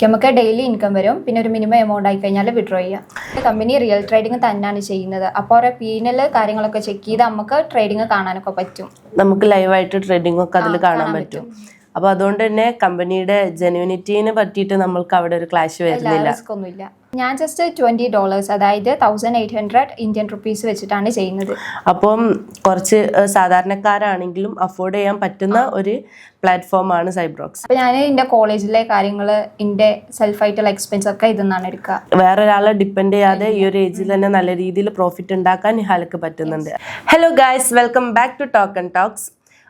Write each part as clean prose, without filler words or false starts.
നമുക്ക് daily income വരും, പിന്നെ ഒരു മിനിമം എമൗണ്ട് ആയി കഴിഞ്ഞാൽ വിഡ്രോ ചെയ്യാം. കമ്പനി റിയൽ ട്രേഡിംഗ് തന്നെയാണ് ചെയ്യുന്നത്. അപ്പോൾ അവരെ പീനൽ കാര്യങ്ങളൊക്കെ ചെക്ക് ചെയ്ത് നമുക്ക് ട്രേഡിംഗ് കാണാനൊക്കെ പറ്റും. നമുക്ക് ലൈവായിട്ട് ട്രേഡിംഗ് ഒക്കെ അതിൽ കാണാൻ പറ്റും. അപ്പോൾ അതുകൊണ്ട് തന്നെ കമ്പനിയുടെ ജെന്യൂനിറ്റിനെ പറ്റിയിട്ട് നമ്മൾക്ക് അവിടെ ഒരു ക്ലാഷ് വരുന്നില്ല. ഒന്നുമില്ല. ഞാൻ ജസ്റ്റ് $20, അതായത് 1800 ഇന്ത്യൻ റുപ്പീസ് വെച്ചിട്ടാണ് ചെയ്യുന്നത്. അപ്പം കുറച്ച് സാധാരണക്കാരാണെങ്കിലും അഫോർഡ് ചെയ്യാൻ പറ്റുന്ന ഒരു പ്ലാറ്റ്ഫോമാണ് സൈബ്രോക്സ്. അപ്പോൾ ഞാൻ എൻ്റെ കോളേജിലെ കാര്യങ്ങൾ, എൻ്റെ സെൽഫായിട്ടുള്ള എക്സ്പെൻസ് ഒക്കെ ഇതെന്നാണ് എടുക്കുക. വേറൊരാളെ ഡിപ്പെൻഡ് ചെയ്യാതെ ഈ ഒരു ഏജിൽ തന്നെ നല്ല രീതിയിൽ പ്രോഫിറ്റ് ഉണ്ടാക്കാൻ നിഹാലക്ക് പറ്റുന്നുണ്ട്. Hello guys, welcome back to talk and talks.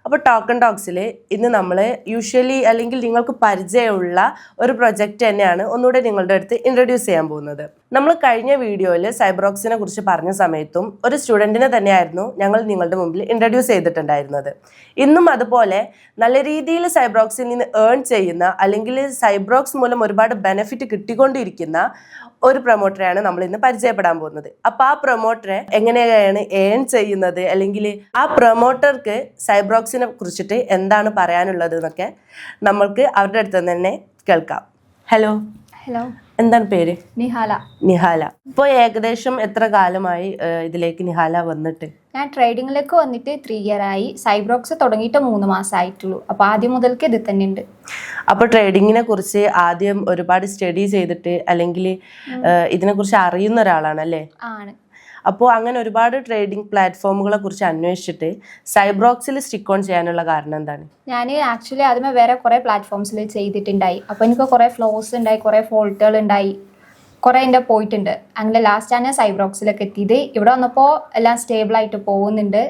അപ്പോൾ ടോക്ക് ആൻഡ് ടോക്സിൽ ഇന്ന് നമ്മൾ യൂഷ്വലി അല്ലെങ്കിൽ നിങ്ങൾക്ക് പരിചയമുള്ള ഒരു പ്രൊജക്റ്റ് തന്നെയാണ് ഒന്നുകൂടെ നിങ്ങളുടെ അടുത്ത് ഇൻട്രൊഡ്യൂസ് ചെയ്യാൻ പോകുന്നത്. നമ്മൾ കഴിഞ്ഞ വീഡിയോയിൽ സൈബ്രോക്സിനെ കുറിച്ച് പറഞ്ഞ സമയത്തും ഒരു സ്റ്റുഡൻറ്റിനെ തന്നെയായിരുന്നു ഞങ്ങൾ നിങ്ങളുടെ മുമ്പിൽ ഇൻട്രൊഡ്യൂസ് ചെയ്തിട്ടുണ്ടായിരുന്നത്. ഇന്നും അതുപോലെ നല്ല രീതിയിൽ സൈബ്രോക്സിൽ നിന്ന് ഏൺ ചെയ്യുന്ന അല്ലെങ്കിൽ സൈബ്രോക്സ് മൂലം ഒരുപാട് ബെനിഫിറ്റ് കിട്ടിക്കൊണ്ടിരിക്കുന്ന ഒരു പ്രൊമോട്ടറെയാണ് നമ്മൾ ഇന്ന് പരിചയപ്പെടാൻ പോകുന്നത്. അപ്പോൾ ആ പ്രൊമോട്ടറെ എങ്ങനെയാണ് ഏൺ ചെയ്യുന്നത്, അല്ലെങ്കിൽ ആ പ്രൊമോട്ടർക്ക് സൈബ്രോക്സിനെ കുറിച്ചിട്ട് എന്താണ് പറയാനുള്ളത് എന്നൊക്കെ നമ്മൾക്ക് അവരുടെ അടുത്ത് തന്നെ കേൾക്കാം. ഹലോ. ഹലോ, എന്താണ് പേര്? നിഹാല. നിഹാല. ഇപ്പോൾ ഏകദേശം എത്ര കാലമായി ഇതിലേക്ക് നിഹാല വന്നിട്ട്? ഞാൻ ട്രേഡിങ്ങിലേക്ക് വന്നിട്ട് 3 year ആയി. സൈബ്രോക്സ് തുടങ്ങിയിട്ട് 3 മാസമായിട്ടുള്ളൂ. അപ്പോൾ ആദ്യം മുതൽക്ക് ഇത് തന്നെ ഉണ്ട്. അപ്പോൾ ട്രേഡിങ്ങിനെ കുറിച്ച് ആദ്യം ഒരുപാട് സ്റ്റഡി ചെയ്തിട്ട് അല്ലെങ്കിൽ ഇതിനെക്കുറിച്ച് അറിയുന്ന ഒരാളാണ് അല്ലേ? ആണ്. അപ്പോൾ അങ്ങനെ ഒരുപാട് ട്രേഡിംഗ് പ്ലാറ്റ്ഫോമുകളെ കുറിച്ച് അന്വേഷിച്ചിട്ട് സൈബ്രോക്സിൽ സ്റ്റിക്ക് ഓൺ ചെയ്യാനുള്ള കാരണം എന്താണ്? ഞാൻ ആക്ച്വലി ആദ്യമേ വേറെ കുറേ പ്ലാറ്റ്ഫോംസിൽ ചെയ്തിട്ടുണ്ടായി. അപ്പോൾ എനിക്ക് കുറേ ഫ്ലോസ് ഉണ്ടായി, കുറേ ഫോൾട്ടുകൾ ഉണ്ടായി, കുറേ എൻ്റെ പോയിട്ടുണ്ട്. അങ്ങനെ ലാസ്റ്റാണ് സൈബ്രോക്സിലൊക്കെ എത്തിയത്. ഇവിടെ വന്നപ്പോൾ എല്ലാം സ്റ്റേബിളായിട്ട് പോകുന്നുണ്ട്.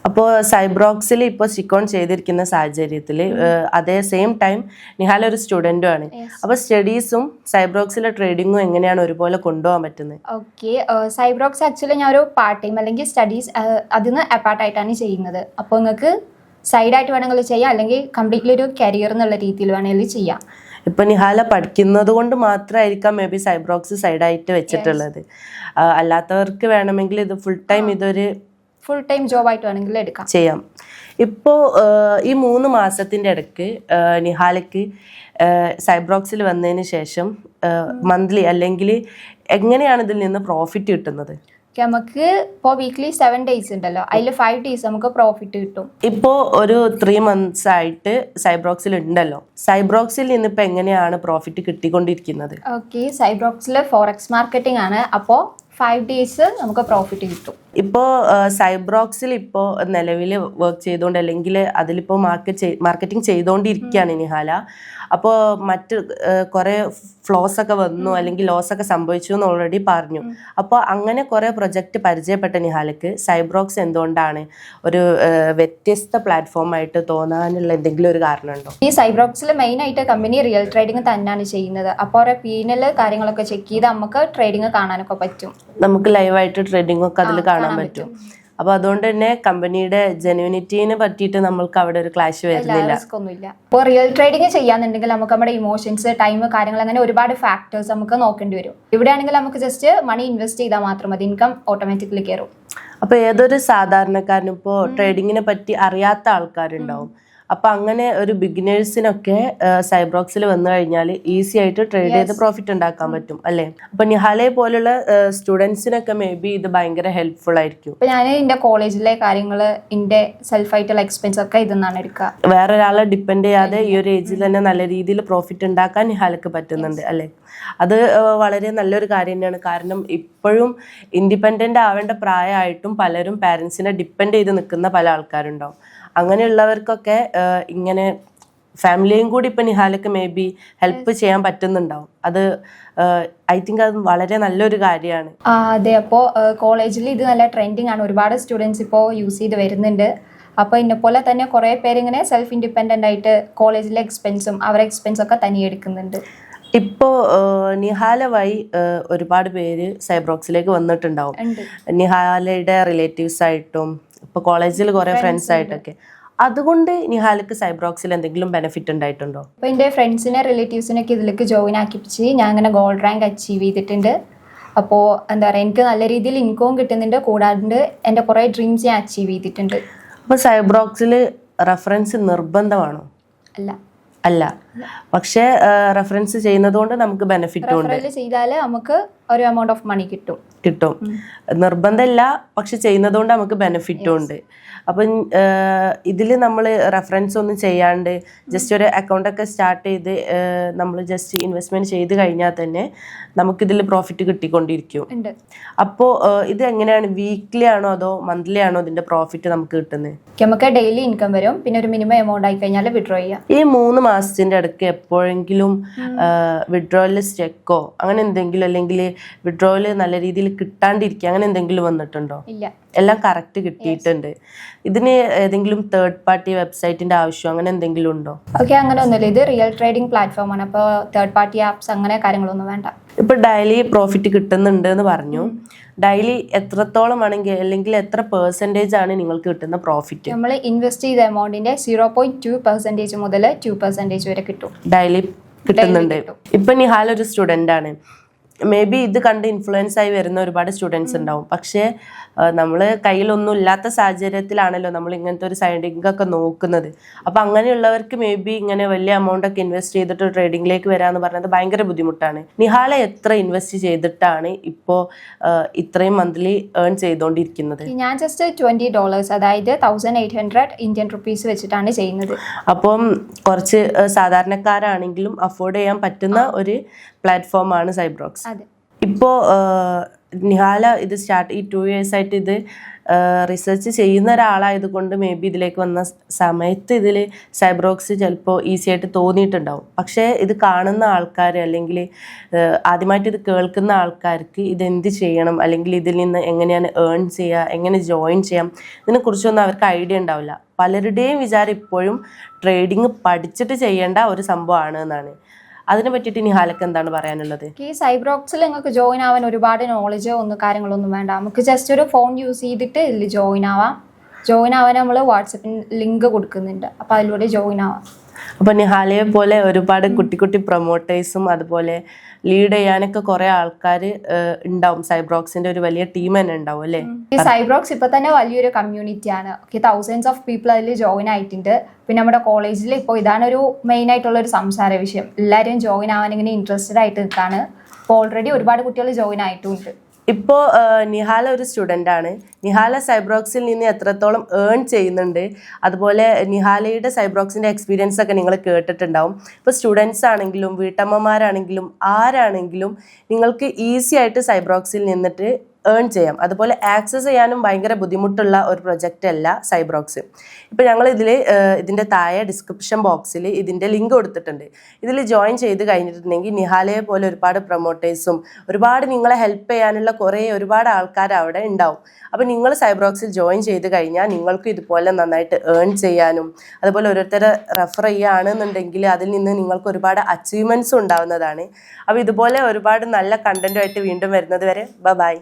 അപ്പോൾ സൈബ്രോക്സിൽ ഇപ്പോൾ സ്റ്റിക്ക് ഓൺ ചെയ്തിരിക്കുന്ന സാഹചര്യത്തിൽ അതേ സെയിം ടൈം നിഹാല ഒരു സ്റ്റുഡൻറ്റും ആണ്. അപ്പോൾ സ്റ്റഡീസും സൈബ്രോക്സിലെ ട്രേഡിങ്ങും എങ്ങനെയാണ് ഒരുപോലെ കൊണ്ടുപോകാൻ പറ്റുന്നത്? ഓക്കെ, സൈബ്രോക്സ് ആക്ച്വലി ഞാൻ ഒരു പാർട്ട് ടൈം അല്ലെങ്കിൽ സ്റ്റഡീസ് അതിന് അപ്പാർട്ടായിട്ടാണ് ചെയ്യുന്നത്. അപ്പോൾ നിങ്ങൾക്ക് സൈഡായിട്ട് വേണമെങ്കിൽ ചെയ്യാം, അല്ലെങ്കിൽ കംപ്ലീറ്റ്ലി ഒരു കരിയർ എന്നുള്ള രീതിയിൽ വേണമെങ്കിൽ ചെയ്യാം. ഇപ്പൊ നിഹാല പഠിക്കുന്നത് കൊണ്ട് മാത്രമായിരിക്കാം മേ ബി സൈബ്രോക്സ് സൈഡായിട്ട് വെച്ചിട്ടുള്ളത്. അല്ലാത്തവർക്ക് വേണമെങ്കിൽ ഇത് ഫുൾ ടൈം ജോബായിട്ട് വേണമെങ്കിൽ എടുക്കാം, ചെയ്യാം. ഇപ്പോൾ ഈ 3 മാസത്തിന്റെ ഇടയ്ക്ക് നിഹാലയ്ക്ക് സൈബ്രോക്സിൽ വന്നതിന് ശേഷം മന്ത്ലി അല്ലെങ്കിൽ എങ്ങനെയാണ് ഇതിൽ നിന്ന് പ്രോഫിറ്റ് കിട്ടുന്നത്? നമുക്ക് ഇപ്പോൾ വീക്ക്ലി 7 days ഉണ്ടല്ലോ, അതിൽ 5 days നമുക്ക് പ്രോഫിറ്റ് കിട്ടും. ഇപ്പോൾ ഒരു 3 months ആയിട്ട് സൈബ്രോക്സിൽ ഉണ്ടല്ലോ, സൈബ്രോക്സിൽ നിന്ന് ഇപ്പൊ എങ്ങനെയാണ് പ്രോഫിറ്റ് കിട്ടിക്കൊണ്ടിരിക്കുന്നത്? ഓക്കെ, സൈബ്രോക്സിൽ ഫോറക്സ് മാർക്കറ്റിംഗ് ആണ്. അപ്പോൾ 5 days നമുക്ക് പ്രോഫിറ്റ് കിട്ടും. ഇപ്പോൾ സൈബ്രോക്സിൽ ഇപ്പോൾ നിലവിൽ വർക്ക് ചെയ്തുകൊണ്ട് അല്ലെങ്കിൽ അതിലിപ്പോൾ മാർക്കറ്റിംഗ് ചെയ്തുകൊണ്ടിരിക്കുകയാണ് നിഹാല. അപ്പോൾ മറ്റ് കുറേ ഫ്ലോസ് ഒക്കെ വന്നു അല്ലെങ്കിൽ ലോസ് ഒക്കെ സംഭവിച്ചു എന്ന് ഓൾറെഡി പറഞ്ഞു. അപ്പോൾ അങ്ങനെ കുറേ പ്രൊജക്റ്റ് പരിചയപ്പെട്ട നിഹാലക്ക് സൈബ്രോക്സ് എന്തുകൊണ്ടാണ് ഒരു വ്യത്യസ്ത പ്ലാറ്റ്ഫോമായിട്ട് തോന്നാനുള്ള എന്തെങ്കിലും ഒരു കാരണമുണ്ടോ? ഈ സൈബ്രോക്സിൽ മെയിൻ ആയിട്ട് കമ്പനി റിയൽ ട്രേഡിംഗ് തന്നെയാണ് ചെയ്യുന്നത്. അപ്പോൾ അവരെ പീനൽ കാര്യങ്ങളൊക്കെ ചെക്ക് ചെയ്ത് നമുക്ക് ട്രേഡിംഗ് കാണാനൊക്കെ പറ്റും. നമുക്ക് ലൈവായിട്ട് ട്രേഡിംഗ് ഒക്കെ അതിൽ കാണാൻ പറ്റും. അപ്പൊ അതുകൊണ്ട് തന്നെ കമ്പനിയുടെ ജെന്യൂനിറ്റിനെ പറ്റിയിട്ട് നമ്മൾക്ക് അവിടെ ഒരു ക്ലാഷ് വരുന്നില്ല. ഇപ്പോൾ റിയൽ ട്രേഡിംഗ് ചെയ്യാന്നുണ്ടെങ്കിൽ നമുക്ക് നമ്മുടെ ഇമോഷൻസ്, ടൈം, കാര്യങ്ങൾ അങ്ങനെ ഒരുപാട് ഫാക്ടേഴ്സ് നമുക്ക് നോക്കേണ്ടി വരും. ഇവിടെയാണെങ്കിൽ നമുക്ക് ജസ്റ്റ് മണി ഇൻവെസ്റ്റ് ചെയ്താൽ മാത്രം മതി, ഇൻകം ഓട്ടോമാറ്റിക്കലി കയറും. അപ്പൊ ഏതൊരു സാധാരണക്കാരനും ഇപ്പോൾ ട്രേഡിങ്ങിനെ പറ്റി അറിയാത്ത ആൾക്കാരുണ്ടാവും. അപ്പൊ അങ്ങനെ ഒരു ബിഗിനേഴ്സിനൊക്കെ സൈബ്രോക്സിൽ വന്നു കഴിഞ്ഞാൽ ഈസി ആയിട്ട് ട്രേഡ് ചെയ്ത് പ്രോഫിറ്റ് ഉണ്ടാക്കാൻ പറ്റും അല്ലേ? അപ്പൊ നിഹാലയെ പോലുള്ള സ്റ്റുഡൻസിനൊക്കെ മേ ബി ഇത് ഭയങ്കര ഹെൽപ്ഫുൾ ആയിരിക്കും. ഇപ്പൊ ഞാൻ എന്റെ കോളേജിലെ കാര്യങ്ങൾ, എന്റെ സെൽഫായിട്ടുള്ള എക്സ്പെൻസ് ഒക്കെ ഇതെന്നാണ് എടുക്കുക. വേറൊരാളെ ഡിപ്പെൻഡ് ചെയ്യാതെ ഈ ഒരു ഏജിൽ തന്നെ നല്ല രീതിയിൽ പ്രോഫിറ്റ് ഉണ്ടാക്കാൻ നിഹാലക്ക് പറ്റുന്നുണ്ട് അല്ലേ? അത് വളരെ നല്ലൊരു കാര്യം തന്നെയാണ്. കാരണം ഇപ്പോഴും ഇൻഡിപെൻഡന്റ് ആവേണ്ട പ്രായമായിട്ടും പലരും പാരൻസിനെ ഡിപ്പെൻഡ് ചെയ്ത് നിൽക്കുന്ന പല ആൾക്കാരുണ്ടാവും. അങ്ങനെയുള്ളവർക്കൊക്കെ ഇങ്ങനെ ഫാമിലിയും കൂടി ഇപ്പം നിഹാലക്ക് മേ ബി ഹെൽപ്പ് ചെയ്യാൻ പറ്റുന്നുണ്ടാവും. അത് ഐ തിങ്ക് അത് വളരെ നല്ലൊരു കാര്യമാണ്. അതെ, അപ്പോൾ കോളേജിൽ ഇത് നല്ല ട്രെൻഡിങ് ആണ്. ഒരുപാട് സ്റ്റുഡൻസ് ഇപ്പോൾ യൂസ് ചെയ്ത് വരുന്നുണ്ട്. അപ്പോൾ ഇന്നെ പോലെ തന്നെ കുറേ പേരിങ്ങനെ സെൽഫ് ഇൻഡിപെൻഡൻ്റ് ആയിട്ട് കോളേജിലെ എക്സ്പെൻസും അവരുടെ എക്സ്പെൻസൊക്കെ തനിയെ എടുക്കുന്നുണ്ട്. ഇപ്പോൾ നിഹാല വഴി ഒരുപാട് പേര് സൈബ്രോക്സിലേക്ക് വന്നിട്ടുണ്ടാവും. നിഹാലയുടെ റിലേറ്റീവ്സ് ആയിട്ടും ഇപ്പോൾ കോളേജിൽ കുറേ ഫ്രണ്ട്സ് ആയിട്ടൊക്കെ. അതുകൊണ്ട് നിഹാലക്ക് സൈബ്രോക്സിൽ എന്തെങ്കിലും ബെനിഫിറ്റ് ഉണ്ടായിട്ടുണ്ടോ? ഇപ്പോൾ എൻ്റെ ഫ്രണ്ട്സിനെ, റിലേറ്റീവ്സിനൊക്കെ ഇതിലേക്ക് ജോയിൻ ആക്കിപ്പിച്ച് ഞാൻ അങ്ങനെ ഗോൾഡ് റാങ്ക് അച്ചീവ് ചെയ്തിട്ടുണ്ട്. അപ്പോൾ എന്താ പറയുക, എനിക്ക് നല്ല രീതിയിൽ ഇൻകവും കിട്ടുന്നുണ്ട്. കൂടാണ്ട് എൻ്റെ കുറേ ഡ്രീംസ് ഞാൻ അച്ചീവ് ചെയ്തിട്ടുണ്ട്. അപ്പോൾ സൈബ്രോക്സിൽ റെഫറൻസ് നിർബന്ധമാണോ? അല്ല. അല്ല. പക്ഷേ റെഫറൻസ് ചെയ്യുന്നത് കൊണ്ട് നമുക്ക് ബെനിഫിറ്റും ഉണ്ട്. റെഫറൽ ചെയ്താൽ നമുക്ക് ഒരു എമൗണ്ട് ഓഫ് മണി കിട്ടും. നിർബന്ധമില്ല, പക്ഷെ ചെയ്യുന്നതുകൊണ്ട് നമുക്ക് ബെനിഫിറ്റും ഉണ്ട്. അപ്പം ഇതിൽ നമ്മൾ റെഫറൻസ് ഒന്നും ചെയ്യാണ്ട് ജസ്റ്റ് ഒരു അക്കൗണ്ടൊക്കെ സ്റ്റാർട്ട് ചെയ്ത് നമ്മൾ ജസ്റ്റ് ഇൻവെസ്റ്റ്മെന്റ് ചെയ്ത് കഴിഞ്ഞാൽ തന്നെ നമുക്കിതിൽ പ്രോഫിറ്റ് കിട്ടിക്കൊണ്ടിരിക്കും. അപ്പോൾ ഇത് എങ്ങനെയാണ്, വീക്ക്ലി ആണോ അതോ മന്ത്ലി ആണോ ഇതിന്റെ പ്രോഫിറ്റ് നമുക്ക് കിട്ടുന്നത്? നമുക്ക് ഡെയിലി ഇൻകം വരും, പിന്നെ ഒരു മിനിമം എമൗണ്ട് ആയി കഴിഞ്ഞാൽ വിഡ്രോ ചെയ്യാം. ഈ 3 മാസത്തിന്റെ ഇടയ്ക്ക് എപ്പോഴെങ്കിലും വിഡ്രോയിൽ സ്റ്റെക്കോ അങ്ങനെ എന്തെങ്കിലും, അല്ലെങ്കിൽ വിഡ്രോയിൽ നല്ല രീതിയിൽ കിട്ടാണ്ടിരിക്കുക അങ്ങനെ എന്തെങ്കിലും വന്നിട്ടുണ്ടോ? ഇല്ല, എല്ലാം കറക്റ്റ് കിട്ടിയിട്ടുണ്ട്. ഇതിന് ഏതെങ്കിലും തേർഡ് പാർട്ടി വെബ്സൈറ്റിന്റെ ആവശ്യം അങ്ങനെ എന്തെങ്കിലും ഉണ്ടോ? ഓക്കെ, അങ്ങനെ ഒന്നുമില്ല. ഇത് റിയൽ ട്രേഡിംഗ് പ്ലാറ്റ്ഫോം ആണ്. അപ്പോൾ തേർഡ് പാർട്ടി ആപ്സ് അങ്ങനെ കാര്യങ്ങളൊന്നും വേണ്ട. ഇപ്പൊ ഡെയിലി പ്രോഫിറ്റ് കിട്ടുന്നുണ്ട് എന്ന് പറഞ്ഞു. ഡെയിലി എത്രത്തോളം ആണെങ്കിൽ, അല്ലെങ്കിൽ എത്ര പെർസെന്റേജ് ആണ് നിങ്ങൾക്ക് കിട്ടുന്ന പ്രോഫിറ്റ്? നമ്മൾ ഇൻവെസ്റ്റ് ചെയ്ത എമൗണ്ടിന്റെ 0.2% മുതൽ 2% വരെ കിട്ടും. ഡെയിലി കിട്ടുന്നുണ്ട്. ഇപ്പൊ നിഹാൽ ഒരു സ്റ്റുഡന്റ് ആണ്. മേ ബി ഇത് കണ്ട് ഇൻഫ്ലുവൻസ് ആയി വരുന്ന ഒരുപാട് സ്റ്റുഡൻസ് ഉണ്ടാവും. പക്ഷേ നമ്മൾ കയ്യിലൊന്നും ഇല്ലാത്ത സാഹചര്യത്തിലാണല്ലോ നമ്മൾ ഇങ്ങനത്തെ ഒരു സൈഡിങ് ഒക്കെ നോക്കുന്നത്. അപ്പം അങ്ങനെയുള്ളവർക്ക് മേ ബി ഇങ്ങനെ വലിയ എമൗണ്ട് ഒക്കെ ഇൻവെസ്റ്റ് ചെയ്തിട്ട് ട്രേഡിങ്ങിലേക്ക് വരാമെന്ന് പറഞ്ഞത് ഭയങ്കര ബുദ്ധിമുട്ടാണ്. നിഹാല എത്ര ഇൻവെസ്റ്റ് ചെയ്തിട്ടാണ് ഇപ്പോൾ ഇത്രയും മന്ത്ലി ഏൺ ചെയ്തുകൊണ്ടിരിക്കുന്നത്? ഞാൻ ജസ്റ്റ് $20, അതായത് 1800 ഇന്ത്യൻ റുപ്പീസ് വെച്ചിട്ടാണ് ചെയ്യുന്നത്. അപ്പം കുറച്ച് സാധാരണക്കാരാണെങ്കിലും അഫോർഡ് ചെയ്യാൻ പറ്റുന്ന ഒരു പ്ലാറ്റ്ഫോമാണ് സൈബ്രോക്സ്. ഇപ്പോൾ നിഹാല ഇത് ഈ 2 years ആയിട്ട് ഇത് റിസർച്ച് ചെയ്യുന്ന ഒരാളായത് കൊണ്ട് മേ ബി ഇതിലേക്ക് വന്ന സമയത്ത് ഇതിൽ സൈബ്രോക്സ് ചിലപ്പോൾ ഈസി ആയിട്ട് തോന്നിയിട്ടുണ്ടാവും. പക്ഷേ ഇത് കാണുന്ന ആൾക്കാർ, അല്ലെങ്കിൽ ആദ്യമായിട്ട് ഇത് കേൾക്കുന്ന ആൾക്കാർക്ക് ഇതെന്ത് ചെയ്യണം, അല്ലെങ്കിൽ ഇതിൽ നിന്ന് എങ്ങനെയാണ് ഏൺ ചെയ്യുക, എങ്ങനെ ജോയിൻ ചെയ്യാം, ഇതിനെക്കുറിച്ചൊന്നും അവർക്ക് ഐഡിയ ഉണ്ടാവില്ല. പലരുടെയും വിചാരം ഇപ്പോഴും ട്രേഡിങ് പഠിച്ചിട്ട് ചെയ്യേണ്ട ഒരു സംഭവമാണ് എന്നാണ്. അതിനെ പറ്റിയിട്ട് നിഹാലക്ക് എന്താണ് പറയാനുള്ളത്? ഈ സൈബ്രോക്സിൽ നിങ്ങൾക്ക് ജോയിൻ ആവാൻ ഒരുപാട് നോളജോ കാര്യങ്ങളൊന്നും വേണ്ട. നമുക്ക് ജസ്റ്റ് ഒരു ഫോൺ യൂസ് ചെയ്തിട്ട് ഇതിൽ ജോയിൻ ആവാം. ജോയിൻ ആവാൻ നമ്മൾ വാട്സപ്പിൽ ലിങ്ക് കൊടുക്കുന്നുണ്ട്, അപ്പോൾ അതിലൂടെ ജോയിൻ ആവാം. അപ്പോൾ നിഹാലയെ പോലെ ഒരുപാട് കുട്ടി കുട്ടി പ്രൊമോട്ടേഴ്സും അതുപോലെ ലീഡ് ചെയ്യാനൊക്കെ കുറെ ആൾക്കാർ ഉണ്ടാവും. സൈബ്രോക്സിന്റെ ഒരു വലിയ ടീം തന്നെ ഉണ്ടാവും അല്ലേ? ഈ സൈബ്രോക്സ് ഇപ്പൊ തന്നെ വലിയൊരു കമ്മ്യൂണിറ്റി ആണ്. thousands of people അതിൽ ജോയിൻ ആയിട്ടുണ്ട്. പിന്നെ നമ്മുടെ കോളേജിൽ ഇപ്പോൾ ഇതാണ് ഒരു മെയിൻ ആയിട്ടുള്ള ഒരു സംസാര വിഷയം. എല്ലാവരും ജോയിൻ ആവാൻ ഇങ്ങനെ ഇൻട്രസ്റ്റഡ് ആയിട്ട് നിൽക്കാണ്. ഇപ്പോൾ ഓൾറെഡി ഒരുപാട് കുട്ടികൾ ജോയിൻ ആയിട്ടുണ്ട്. ഇപ്പോൾ നിഹാല ഒരു സ്റ്റുഡൻ്റ് ആണ്. നിഹാല സൈബ്രോക്സിൽ നിന്ന് എത്രത്തോളം ഏൺ ചെയ്യുന്നുണ്ട്, അതുപോലെ നിഹാലയുടെ സൈബ്രോക്സിൻ്റെ എക്സ്പീരിയൻസ് ഒക്കെ നിങ്ങൾ കേട്ടിട്ടുണ്ടാവും. ഇപ്പോൾ സ്റ്റുഡൻസ് ആണെങ്കിലും വീട്ടമ്മമാരാണെങ്കിലും ആരാണെങ്കിലും നിങ്ങൾക്ക് ഈസി ആയിട്ട് സൈബ്രോക്സിൽ നിന്നിട്ട് ഏൺ ചെയ്യാം. അതുപോലെ ആക്സസ് ചെയ്യാനും ഭയങ്കര ബുദ്ധിമുട്ടുള്ള ഒരു പ്രൊജക്റ്റ് അല്ല സൈബ്രോക്സ്. ഇപ്പോൾ ഞങ്ങൾ ഇതിൻ്റെ താഴെ ഡിസ്ക്രിപ്ഷൻ ബോക്സിൽ ഇതിൻ്റെ ലിങ്ക് കൊടുത്തിട്ടുണ്ട്. ഇതിൽ ജോയിൻ ചെയ്ത് കഴിഞ്ഞിട്ടുണ്ടെങ്കിൽ നിഹാലയെ പോലെ ഒരുപാട് പ്രൊമോട്ടേഴ്സും ഒരുപാട് നിങ്ങളെ ഹെൽപ്പ് ചെയ്യാനുള്ള ഒരുപാട് ആൾക്കാർ അവിടെ ഉണ്ടാവും. അപ്പോൾ നിങ്ങൾ സൈബ്രോക്സിൽ ജോയിൻ ചെയ്ത് കഴിഞ്ഞാൽ നിങ്ങൾക്കും ഇതുപോലെ നന്നായിട്ട് ഏൺ ചെയ്യാനും, അതുപോലെ ഓരോരുത്തരെ റെഫർ ചെയ്യുകയാണെന്നുണ്ടെങ്കിൽ അതിൽ നിന്ന് നിങ്ങൾക്ക് ഒരുപാട് അച്ചീവ്മെൻറ്റ്സും ഉണ്ടാവുന്നതാണ്. അപ്പോൾ ഇതുപോലെ ഒരുപാട് നല്ല കണ്ടൻറ്റുമായിട്ട് വീണ്ടും വരുന്നത് വരെ ബൈ.